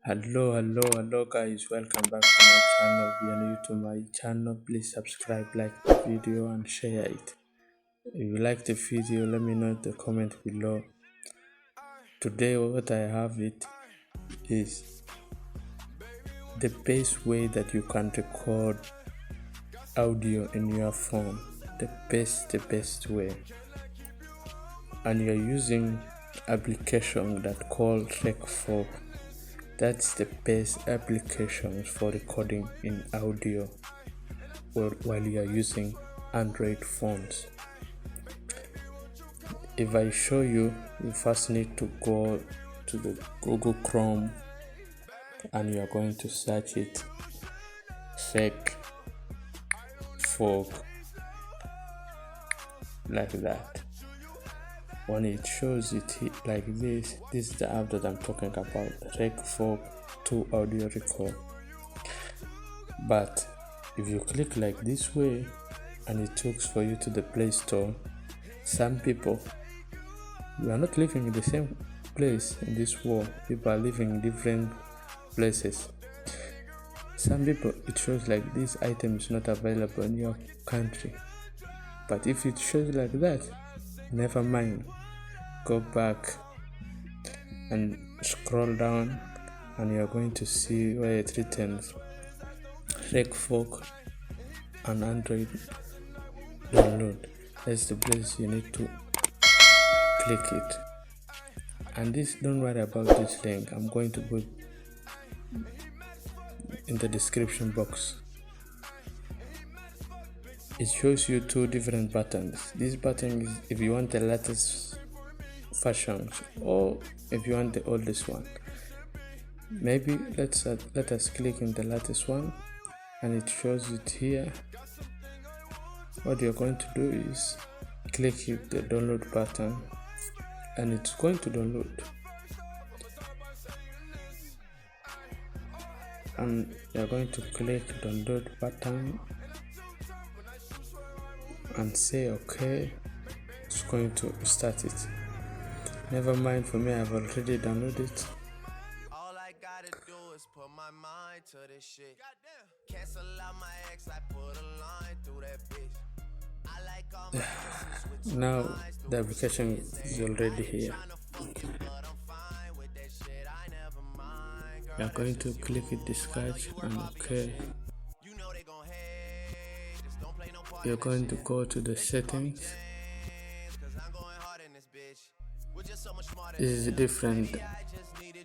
Hello guys, welcome back to my channel. If you are new to my channel, please subscribe, like the video and share it. If you like the video, let me know in the comment below. Today what I have it is the best way that you can record audio in your phone. The best way. And you're using application that called Rec4. That's the best application for recording in audio while you are using Android phones. If I show you, you first need to go to the Google Chrome and you are going to search it, Rec4, like that. When it shows it like this is the app that I'm talking about, Rec4 to audio record. But if you click like this way and it takes for you to the Play Store, some people, we are not living in the same place in this world. People are living in different places. Some people, it shows like this item is not available in your country. But if it shows like that, never mind, go back and scroll down and you're going to see where it returns Rec4 and Android download. That's the place you need to click it. And this, don't worry about this link, I'm going to put in the description box. It shows you two different buttons. This button is if you want the latest version or if you want the oldest one. Maybe let us click in the latest one and it shows it here. What you're going to do is click the download button and it's going to download, and you're going to click download button and say okay. It's going to start it. Never mind, for me I've already downloaded it. All I gotta do is put my mind to this shit. Cancel out my ex, I put a line through that bitch. I like all my bitches with Now the application is already here. You are going to click it, discard and okay. You're going to go to the settings. This is different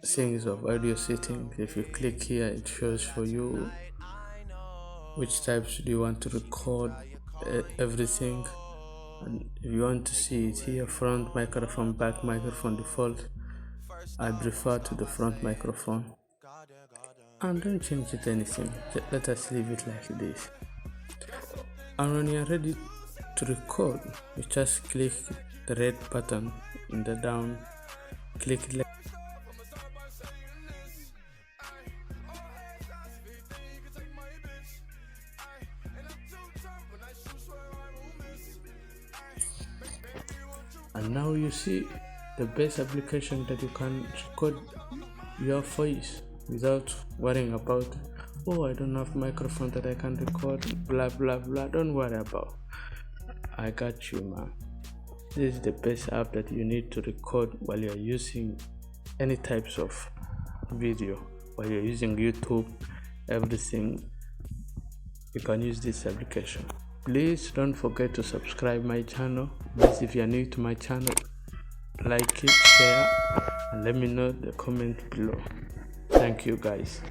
things of audio settings. If you click here, it shows for you which types do you want to record everything. And if you want to see it here, front microphone, back microphone default, I prefer to the front microphone. And don't change it anything, let us leave it like this. And when you are ready to record, you just click the red button in the down, click it like and now you see the best application that you can record your voice without worrying about, oh, I don't have microphone that I can record, blah blah blah. Don't worry about, I got you, man. This is the best app that you need to record while you're using any types of video, while you're using YouTube, everything. You can use this application. Please don't forget to subscribe my channel. Please, if you are new to my channel, like it, share, and let me know in the comment below. Thank you guys.